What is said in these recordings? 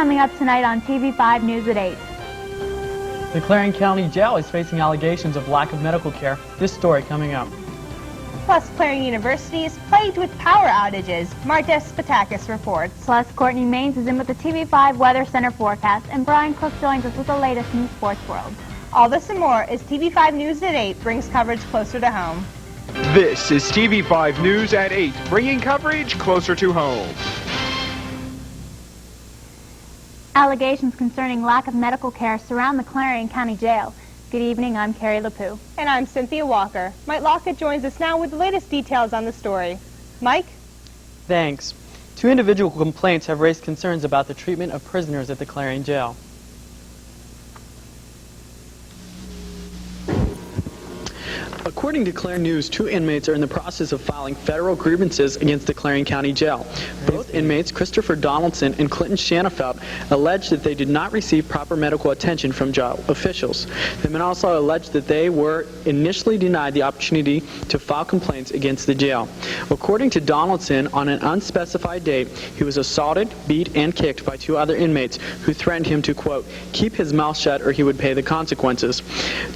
coming up tonight on TV5 News at 8. The Clarion County Jail is facing allegations of lack of medical care. This story coming up. Plus, Clarion University is plagued with power outages. Marta Spatakis reports. Plus, Courtney Maines is in with the TV5 Weather Center forecast, and Brian Cook joins us with the latest in the sports world. All this and more as TV5 News at 8 brings coverage closer to home. This is TV5 News at 8, bringing coverage closer to home. Allegations concerning lack of medical care surround the Clarion County Jail. Good evening, I'm Carrie LaPue. And I'm Cynthia Walker. Mike Lockett joins us now with the latest details on the story. Mike? Thanks. 2 individual complaints have raised concerns about the treatment of prisoners at the Clarion Jail. According to Clarion News, 2 inmates are in the process of filing federal grievances against the Clarion County Jail. Both inmates, Christopher Donaldson and Clinton Shanafelt, alleged that they did not receive proper medical attention from jail officials. The men also alleged that they were initially denied the opportunity to file complaints against the jail. According to Donaldson, on an unspecified date, he was assaulted, beat, and kicked by 2 other inmates who threatened him to, quote, keep his mouth shut or he would pay the consequences.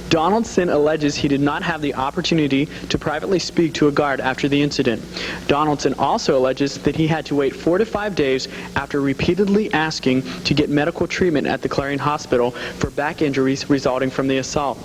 Donaldson alleges he did not have the opportunity to privately speak to a guard after the incident. Donaldson also alleges that he had to wait 4 to 5 days after repeatedly asking to get medical treatment at the Clarion Hospital for back injuries resulting from the assault.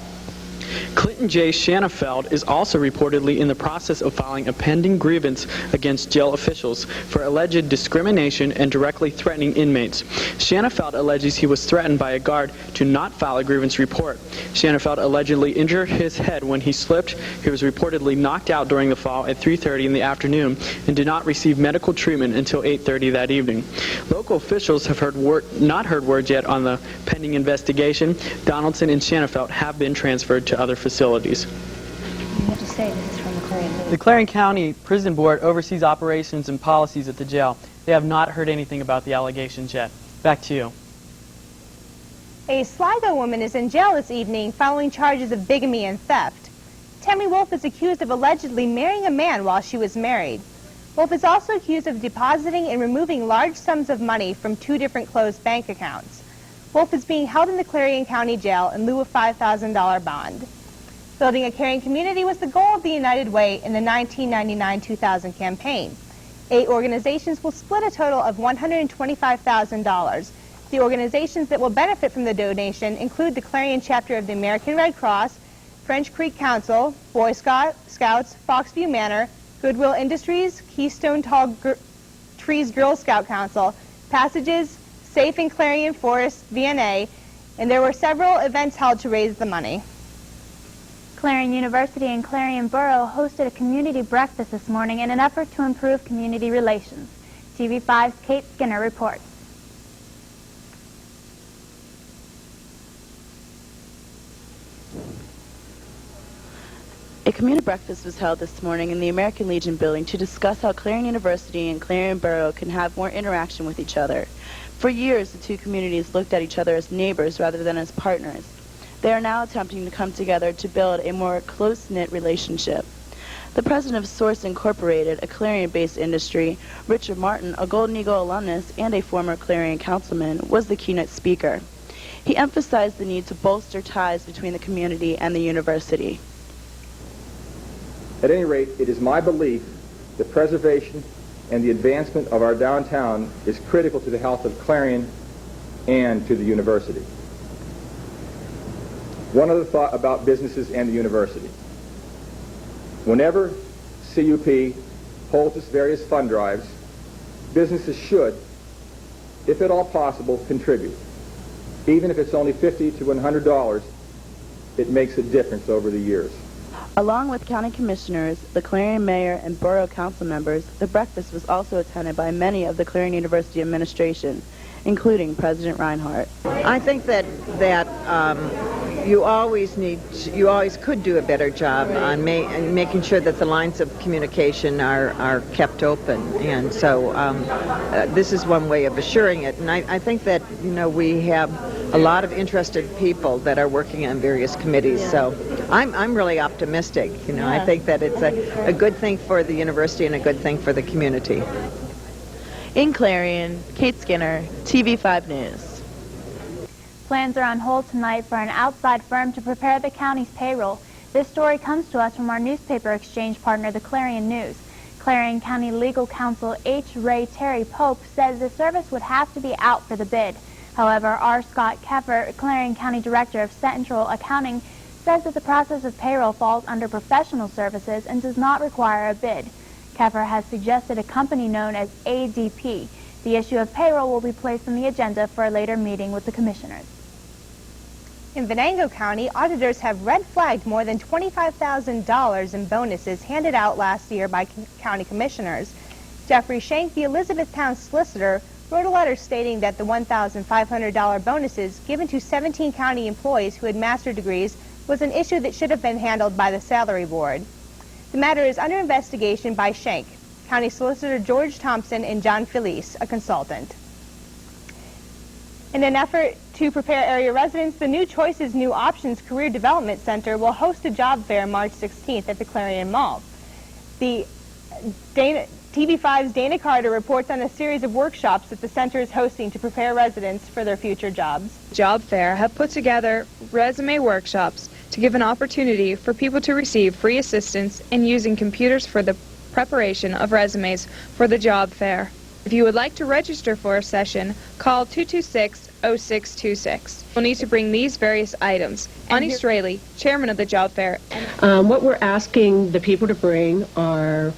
Clinton J. Shanafeld is also reportedly in the process of filing a pending grievance against jail officials for alleged discrimination and directly threatening inmates. Shanafeld alleges he was threatened by a guard to not file a grievance report. Shanafeld allegedly injured his head when he slipped. He was reportedly knocked out during the fall at 3:30 in the afternoon and did not receive medical treatment until 8:30 that evening. Local officials have not heard word yet on the pending investigation. Donaldson and Shanafeld have been transferred to other facilities. You have to say this is from the Clarion News. The Clarion County Prison Board oversees operations and policies at the jail. They have not heard anything about the allegations yet. Back to you. A Sligo woman is in jail this evening following charges of bigamy and theft. Tammy Wolf is accused of allegedly marrying a man while she was married. Wolf is also accused of depositing and removing large sums of money from 2 different closed bank accounts. Wolf is being held in the Clarion County Jail in lieu of $5,000 bond. Building a caring community was the goal of the United Way in the 1999-2000 campaign. 8 organizations will split a total of $125,000. The organizations that will benefit from the donation include the Clarion chapter of the American Red Cross, French Creek Council, Boy Scouts, Foxview Manor, Goodwill Industries, Keystone Tall Trees Girl Scout Council, Passages, Safe in Clarion Forest, VNA, and there were several events held to raise the money. Clarion University and Clarion Borough hosted a community breakfast this morning in an effort to improve community relations. TV5's Kate Skinner reports. A community breakfast was held this morning in the American Legion building to discuss how Clarion University and Clarion Borough can have more interaction with each other. For years, the 2 communities looked at each other as neighbors rather than as partners. They are now attempting to come together to build a more close-knit relationship. The president of Source Incorporated, a Clarion-based industry, Richard Martin, a Golden Eagle alumnus and a former Clarion councilman, was the keynote speaker. He emphasized the need to bolster ties between the community and the university. At any rate, it is my belief that preservation and the advancement of our downtown is critical to the health of Clarion and to the university. One other thought about businesses and the university. Whenever CUP holds its various fund drives, businesses should, if at all possible, contribute. Even if it's only $50 to $100, it makes a difference over the years. Along with county commissioners, the Clarion mayor, and borough council members, the breakfast was also attended by many of the Clarion University administration, including President Reinhardt. I think that you always could do a better job on making sure that the lines of communication are kept open, and so this is one way of assuring it. And I think that we have a lot of interested people that are working on various committees. Yeah. So I'm really optimistic. Yeah. I think that it's a good thing for the university and a good thing for the community. In Clarion, Kate Skinner, TV5 News. Plans are on hold tonight for an outside firm to prepare the county's payroll. This story comes to us from our newspaper exchange partner, the Clarion News. Clarion County Legal Counsel H. Ray Terry Pope says the service would have to be out for the bid. However, R. Scott Keffer, Clarion County Director of Central Accounting, says that the process of payroll falls under professional services and does not require a bid. Keffer has suggested a company known as ADP. The issue of payroll will be placed on the agenda for a later meeting with the commissioners. In Venango County, auditors have red flagged more than $25,000 in bonuses handed out last year by county commissioners. Jeffrey Shank, the Elizabethtown solicitor, wrote a letter stating that the $1,500 bonuses given to 17 county employees who had master's degrees was an issue that should have been handled by the salary board. The matter is under investigation by Shank, County Solicitor George Thompson, and John Felice, a consultant. In an effort to prepare area residents, the New Choices, New Options Career Development Center will host a job fair March 16th at the Clarion Mall. TV5's Dana Carter reports on a series of workshops that the center is hosting to prepare residents for their future jobs. Job Fair have put together resume workshops to give an opportunity for people to receive free assistance in using computers for the preparation of resumes for the job fair. If you would like to register for a session, call 226-0626. You'll need to bring these various items. Bonnie Straley, chairman of the job fair. What we're asking the people to bring are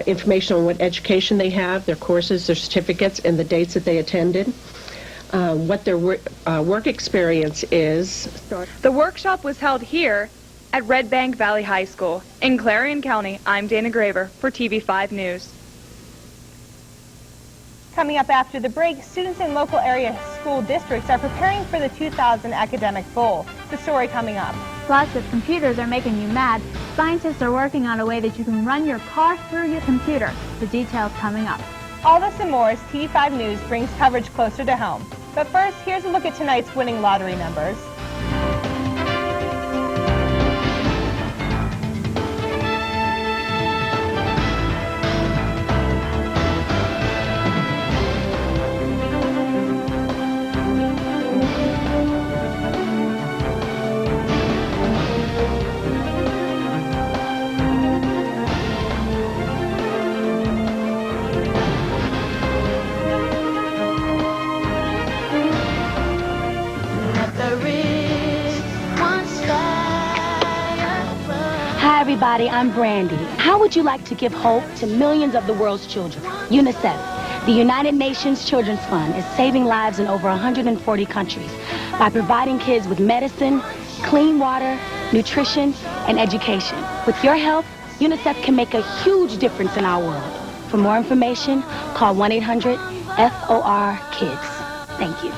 information on what education they have, their courses, their certificates, and the dates that they attended, what their work experience is. The workshop was held here at Red Bank Valley High School in Clarion County. I'm Dana Graver for TV5 News. Coming up after the break, students in local area school districts are preparing for the 2000 Academic Bowl. The story coming up. Plus, if computers are making you mad, scientists are working on a way that you can run your car through your computer. The details coming up. All this and more as TV5 News brings coverage closer to home. But first, here's a look at tonight's winning lottery numbers. Hi everybody, I'm Brandy. How would you like to give hope to millions of the world's children? UNICEF, the United Nations Children's Fund, is saving lives in over 140 countries by providing kids with medicine, clean water, nutrition, and education. With your help, UNICEF can make a huge difference in our world. For more information, call 1-800-FOR-KIDS. Thank you.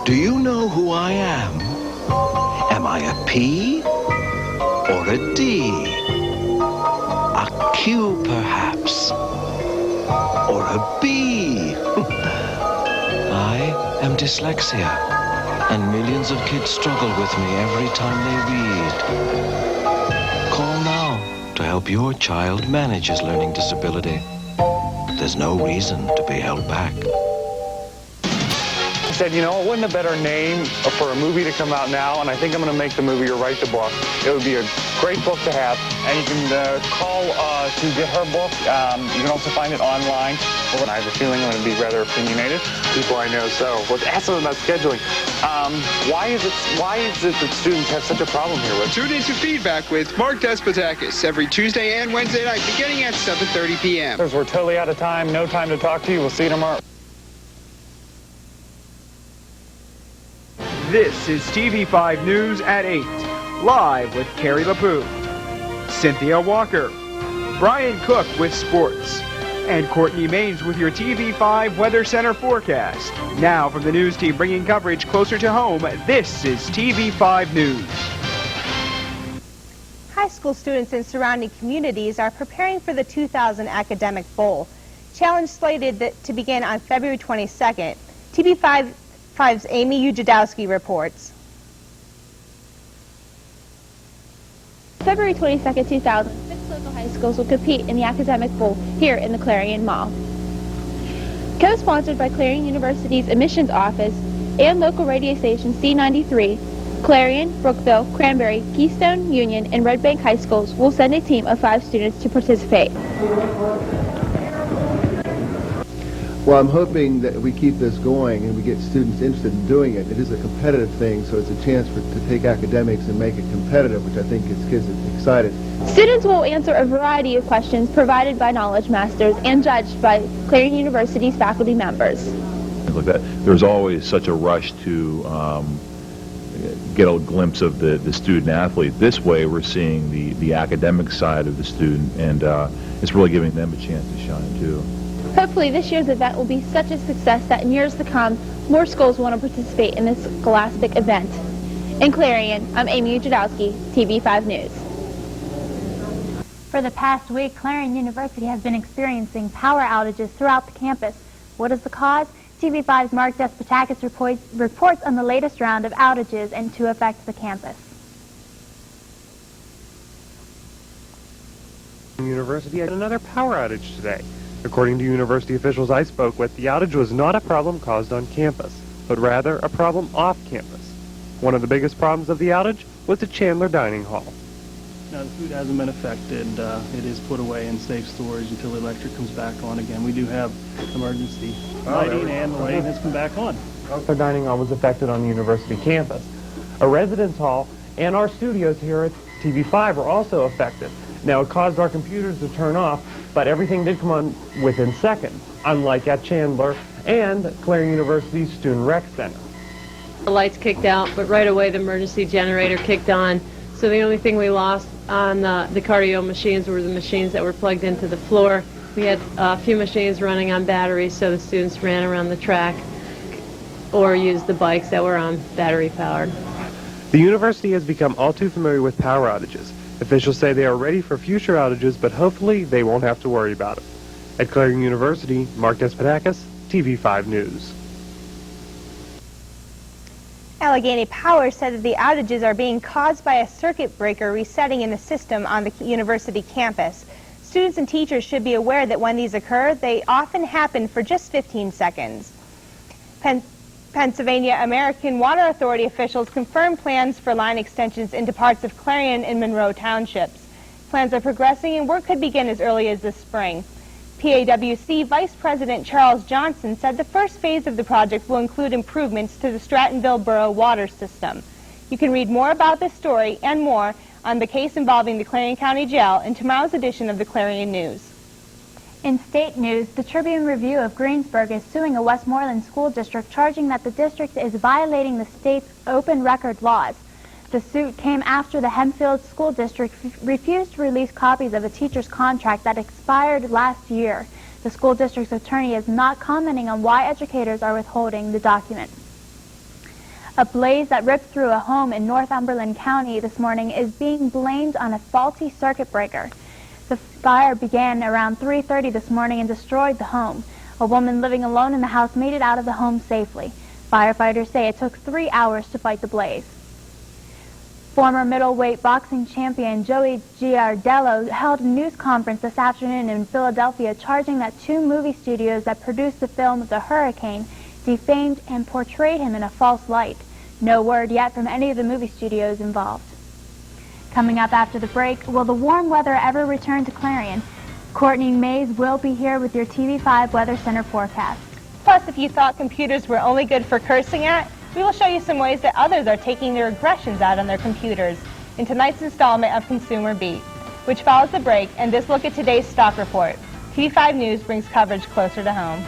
Do you know who I am? Am I a P or a D? A Q, perhaps? Or a B? I am dyslexia, and millions of kids struggle with me every time they read. Call now to help your child manage his learning disability. There's no reason to be held back. I said, you know, wouldn't a better name for a movie to come out now? And I think I'm going to make the movie or write the book. It would be a great book to have. And you can call to get her book. You can also find it online. Well, I have a feeling I'm going to be rather opinionated. People I know so. Let's ask them about scheduling. Why is it that students have such a problem here with? Tune into Feedback with Mark Despotakis every Tuesday and Wednesday night beginning at 7:30 p.m. We're totally out of time. No time to talk to you. We'll see you tomorrow. This is TV5 News at 8, live with Carrie LaPoo, Cynthia Walker, Brian Cook with sports, and Courtney Maines with your TV5 Weather Center forecast. Now from the news team bringing coverage closer to home, this is TV5 News. High school students in surrounding communities are preparing for the 2000 Academic Bowl. Challenge slated to begin on February 22nd. TV5's Amy Ujadowski reports. February 22nd, 2000, 6 local high schools will compete in the Academic Bowl here in the Clarion Mall. Co-sponsored by Clarion University's Admissions Office and local radio station C93, Clarion, Brookville, Cranberry, Keystone, Union, and Red Bank High Schools will send a team of 5 students to participate. Well, I'm hoping that we keep this going and we get students interested in doing it. It is a competitive thing, so it's a chance to take academics and make it competitive, which I think gets kids excited. Students will answer a variety of questions provided by Knowledge Masters and judged by Clarion University's faculty members. Like that, there's always such a rush to get a glimpse of the student athlete. This way, we're seeing the academic side of the student, and it's really giving them a chance to shine too. Hopefully this year's event will be such a success that in years to come, more schools want to participate in this scholastic event. In Clarion, I'm Amy Ujadowski, TV5 News. For the past week, Clarion University has been experiencing power outages throughout the campus. What is the cause? TV5's Mark Despotakis reports on the latest round of outages and to affect the campus. University had another power outage today. According to university officials I spoke with, the outage was not a problem caused on campus, but rather a problem off campus. One of the biggest problems of the outage was the Chandler Dining Hall. Now, the food hasn't been affected. It is put away in safe storage until the electric comes back on again. We do have emergency lighting, and the lighting has come back on. Chandler Dining Hall was affected on the university campus. A residence hall and our studios here at TV5 were also affected. Now, it caused our computers to turn off, but everything did come on within seconds, unlike at Chandler and Clarion University's Student Rec Center. The lights kicked out, but right away the emergency generator kicked on. So the only thing we lost on the cardio machines were the machines that were plugged into the floor. We had a few machines running on batteries, so the students ran around the track or used the bikes that were on battery powered. The university has become all too familiar with power outages. Officials say they are ready for future outages, but hopefully they won't have to worry about it. At Clarion University, Mark Despotakis, TV5 News. Allegheny Power said that the outages are being caused by a circuit breaker resetting in the system on the university campus. Students and teachers should be aware that when these occur, they often happen for just 15 seconds. Pennsylvania American Water Authority officials confirmed plans for line extensions into parts of Clarion and Monroe townships. Plans are progressing and work could begin as early as this spring. PAWC Vice President Charles Johnson said the first phase of the project will include improvements to the Strattonville Borough water system. You can read more about this story and more on the case involving the Clarion County Jail in tomorrow's edition of the Clarion News. In state news, the Tribune Review of Greensburg is suing a Westmoreland school district, charging that the district is violating the state's open record laws. The suit came after the Hempfield School District refused to release copies of a teacher's contract that expired last year. The school district's attorney is not commenting on why educators are withholding the document. A blaze that ripped through a home in Northumberland County this morning is being blamed on a faulty circuit breaker. The fire began around 3:30 this morning and destroyed the home. A woman living alone in the house made it out of the home safely. Firefighters say it took 3 hours to fight the blaze. Former middleweight boxing champion Joey Giardello held a news conference this afternoon in Philadelphia, charging that 2 movie studios that produced the film The Hurricane defamed and portrayed him in a false light. No word yet from any of the movie studios involved. Coming up after the break, will the warm weather ever return to Clarion? Courtney Mays will be here with your TV5 Weather Center forecast. Plus, if you thought computers were only good for cursing at, we will show you some ways that others are taking their aggressions out on their computers in tonight's installment of Consumer Beat, which follows the break and this look at today's stock report. TV5 News brings coverage closer to home.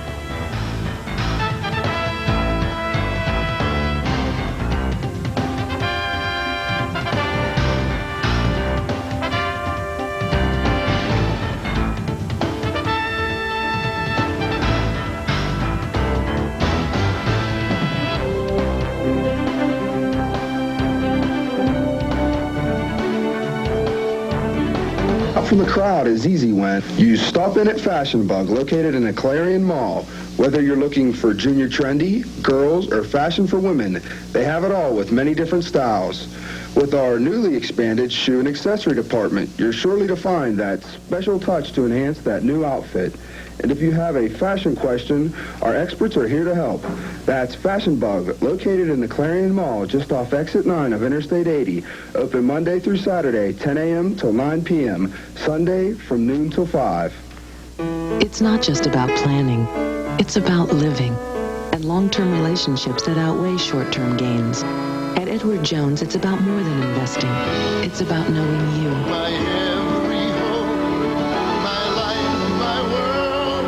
From the crowd is easy when you stop in at Fashion Bug, located in the Clarion Mall. Whether you're looking for junior trendy, girls, or fashion for women, they have it all with many different styles. With our newly expanded shoe and accessory department, you're surely to find that special touch to enhance that new outfit. And if you have a fashion question, our experts are here to help. That's Fashion Bug, located in the Clarion Mall, just off Exit 9 of Interstate 80. Open Monday through Saturday, 10 a.m. till 9 p.m. Sunday from noon till 5. It's not just about planning. It's about living and long-term relationships that outweigh short-term gains. At Edward Jones, it's about more than investing. It's about knowing you. My every hope, my life, my world,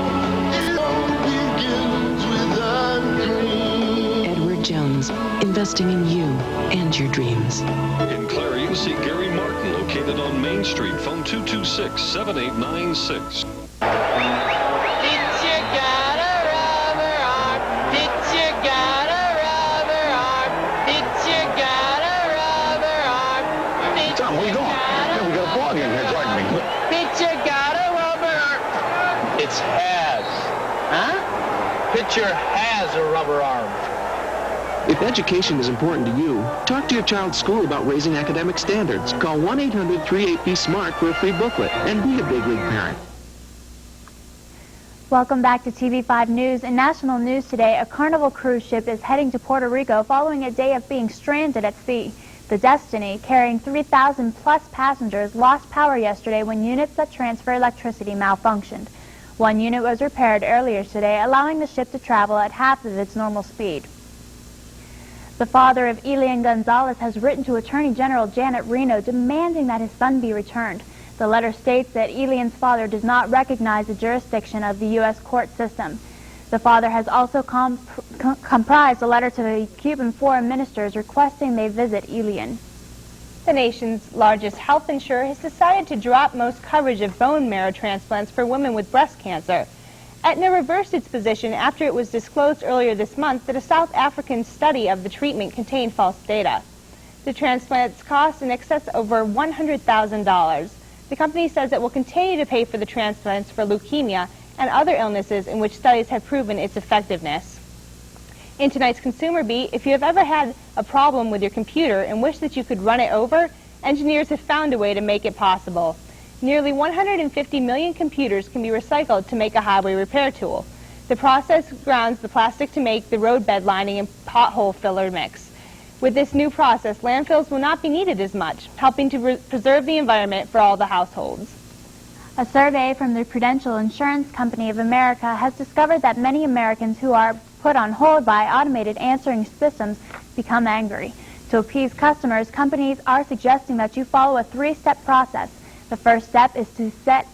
it all begins with a dream. Edward Jones, investing in you and your dreams. In Clarion, see Gary Martin, located on Main Street. Phone 226-7896. Pitcher has a rubber arm. If education is important to you, talk to your child's school about raising academic standards. Call 1-800-38-BE-SMART for a free booklet and be a big league parent. Welcome back to TV5 News. In national news today, a Carnival cruise ship is heading to Puerto Rico following a day of being stranded at sea. The Destiny, carrying 3,000 plus passengers, lost power yesterday when units that transfer electricity malfunctioned. One unit was repaired earlier today, allowing the ship to travel at half of its normal speed. The father of Elian Gonzalez has written to Attorney General Janet Reno demanding that his son be returned. The letter states that Elian's father does not recognize the jurisdiction of the U.S. court system. The father has also comprised a letter to the Cuban foreign ministers requesting they visit Elian. The nation's largest health insurer has decided to drop most coverage of bone marrow transplants for women with breast cancer. Aetna reversed its position after it was disclosed earlier this month that a South African study of the treatment contained false data. The transplants cost in excess of over $100,000. The company says it will continue to pay for the transplants for leukemia and other illnesses in which studies have proven its effectiveness. In tonight's Consumer Beat, if you have ever had a problem with your computer and wish that you could run it over, engineers have found a way to make it possible. Nearly 150 million computers can be recycled to make a highway repair tool. The process grounds the plastic to make the roadbed lining and pothole filler mix. With this new process, landfills will not be needed as much, helping to preserve the environment for all the households. A survey from the Prudential Insurance Company of America has discovered that many Americans who are put on hold by automated answering systems become angry. To appease customers, companies are suggesting that you follow a three-step process. The first step is to set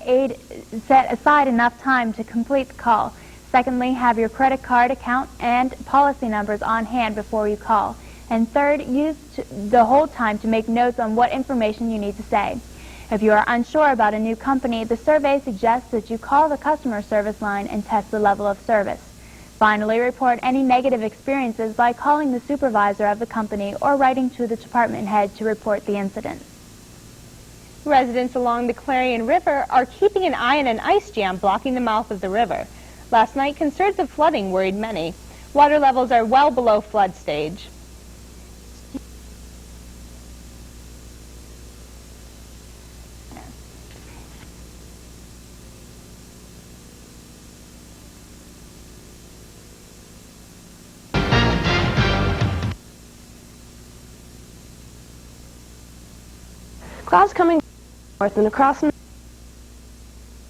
aside enough time to complete the call. Secondly, have your credit card account and policy numbers on hand before you call. And third, use the hold time to make notes on what information you need to say. If you are unsure about a new company, the survey suggests that you call the customer service line and test the level of service. Finally, report any negative experiences by calling the supervisor of the company or writing to the department head to report the incident. Residents along the Clarion River are keeping an eye on an ice jam blocking the mouth of the river. Last night, concerns of flooding worried many. Water levels are well below flood stage. Clouds coming north and across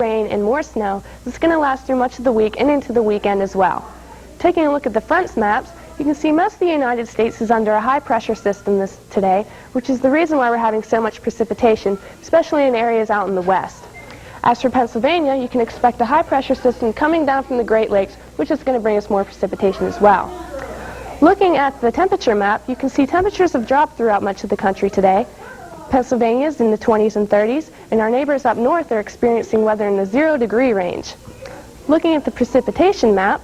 rain and more snow. This is going to last through much of the week and into the weekend as well. Taking a look at the fronts maps, you can see most of the United States is under a high pressure system today, which is the reason why we're having so much precipitation, especially in areas out in the west. As for Pennsylvania, you can expect a high pressure system coming down from the Great Lakes, which is going to bring us more precipitation as well. Looking at the temperature map, you can see temperatures have dropped throughout much of the country today. Pennsylvania is in the 20s and 30s, and our neighbors up north are experiencing weather in the 0-degree range. Looking at the precipitation map,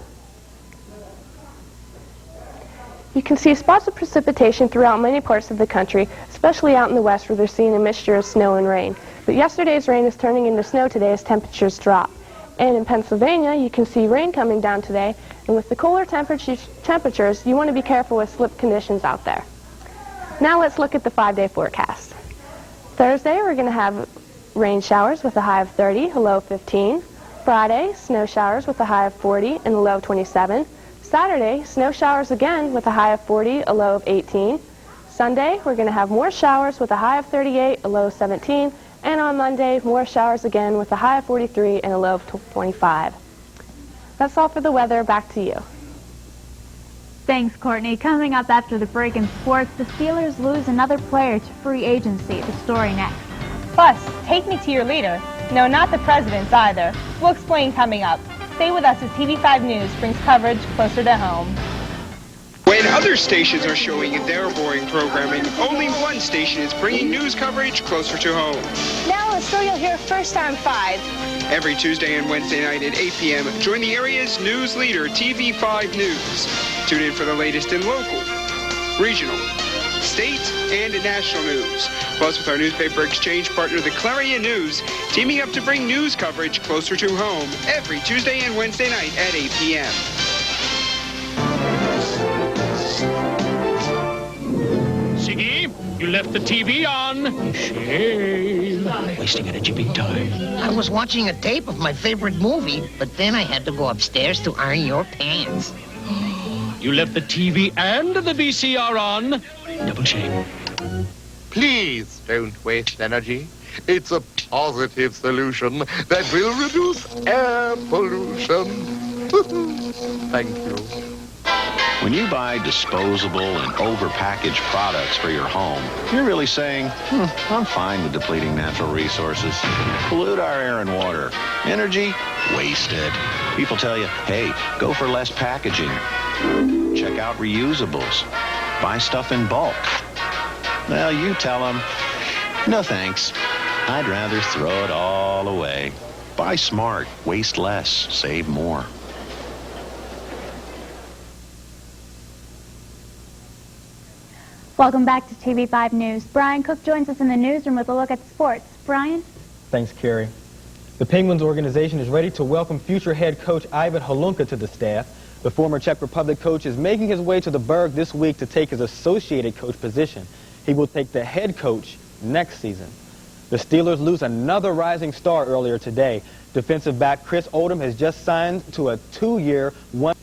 you can see spots of precipitation throughout many parts of the country, especially out in the west where they're seeing a mixture of snow and rain. But yesterday's rain is turning into snow today as temperatures drop. And in Pennsylvania, you can see rain coming down today, And with the cooler temperatures, you want to be careful with slip conditions out there. Now let's look at the 5-day forecast. Thursday, we're going to have rain showers with a high of 30, a low of 15. Friday, snow showers with a high of 40 and a low of 27. Saturday, snow showers again with a high of 40, a low of 18. Sunday, we're going to have more showers with a high of 38, a low of 17. And on Monday, more showers again with a high of 43 and a low of 25. That's all for the weather. Back to you. Thanks, Courtney. Coming up after the break in sports, the Steelers lose another player to free agency. The story next. Plus, take me to your leader. No, not the president's either. We'll explain coming up. Stay with us as TV5 News brings coverage closer to home. When other stations are showing their boring programming, only one station is bringing news coverage closer to home. Now, a story you'll hear first on 5. Every Tuesday and Wednesday night at 8 p.m., join the area's news leader, TV5 News. Tune in for the latest in local, regional, state, and national news. Plus, with our newspaper exchange partner, the Clarion News, teaming up to bring news coverage closer to home every Tuesday and Wednesday night at 8 p.m. Siggy, you left the TV on. Shame. Wasting energy big time. I was watching a tape of my favorite movie, but then I had to go upstairs to iron your pants. You left the TV and the VCR on. Double shame. Please don't waste energy. It's a positive solution that will reduce air pollution. Thank you. When you buy disposable and overpackaged products for your home, you're really saying, I'm fine with depleting natural resources. Pollute our air and water. Energy? Wasted. People tell you, hey, go for less packaging. Check out reusables. Buy stuff in bulk. Well, you tell them, no thanks. I'd rather throw it all away. Buy smart, waste less, save more. Welcome back to TV5 News. Brian Cook joins us in the newsroom with a look at sports. Brian? Thanks, Carrie. The Penguins organization is ready to welcome future head coach Ivan Halunka to the staff. The former Czech Republic coach is making his way to the Berg this week to take his associated coach position. He will take the head coach next season. The Steelers lose another rising star earlier today. Defensive back Chris Oldham has just signed to a 2-year, $1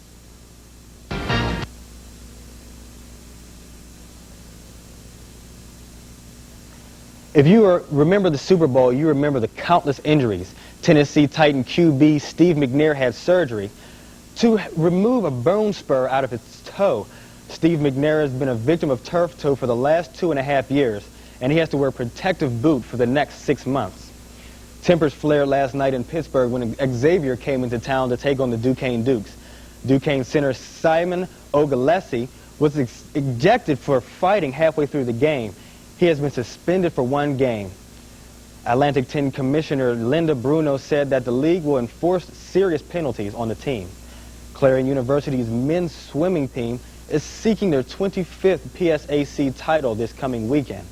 If you remember the Super Bowl, you remember the countless injuries. Tennessee Titan QB Steve McNair had surgery to remove a bone spur out of his toe. Steve McNair has been a victim of turf toe for the last 2.5 years, and he has to wear a protective boot for the next 6 months. Tempers flared last night in Pittsburgh when Xavier came into town to take on the Duquesne Dukes. Duquesne center Simon Ogalesi was ejected for fighting halfway through the game. He has been suspended for 1 game. Atlantic 10 Commissioner Linda Bruno said that the league will enforce serious penalties on the team. Clarion University's men's swimming team is seeking their 25th PSAC title this coming weekend.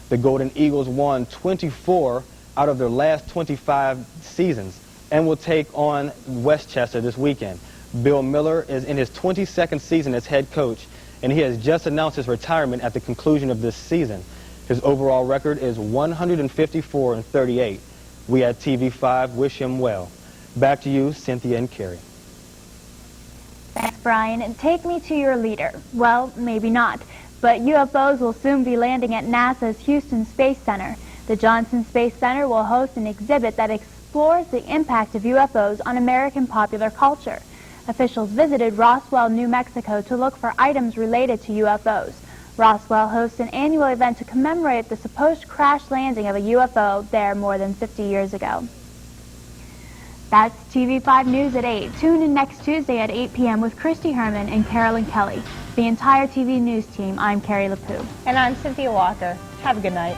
The Golden Eagles won 24 out of their last 25 seasons and will take on Westchester this weekend. Bill Miller is in his 22nd season as head coach, and he has just announced his retirement at the conclusion of this season. His overall record is 154-38. We at TV5 wish him well. Back to you, Cynthia and Carrie. Thanks, Brian. And take me to your leader. Well, maybe not. But UFOs will soon be landing at NASA's Houston Space Center. The Johnson Space Center will host an exhibit that explores the impact of UFOs on American popular culture. Officials visited Roswell, New Mexico to look for items related to UFOs. Roswell hosts an annual event to commemorate the supposed crash landing of a UFO there more than 50 years ago. That's TV5 News at 8. Tune in next Tuesday at 8 p.m. with Christy Herman and Carolyn Kelly. The entire TV News team, I'm Carrie LaPoo. And I'm Cynthia Walker. Have a good night.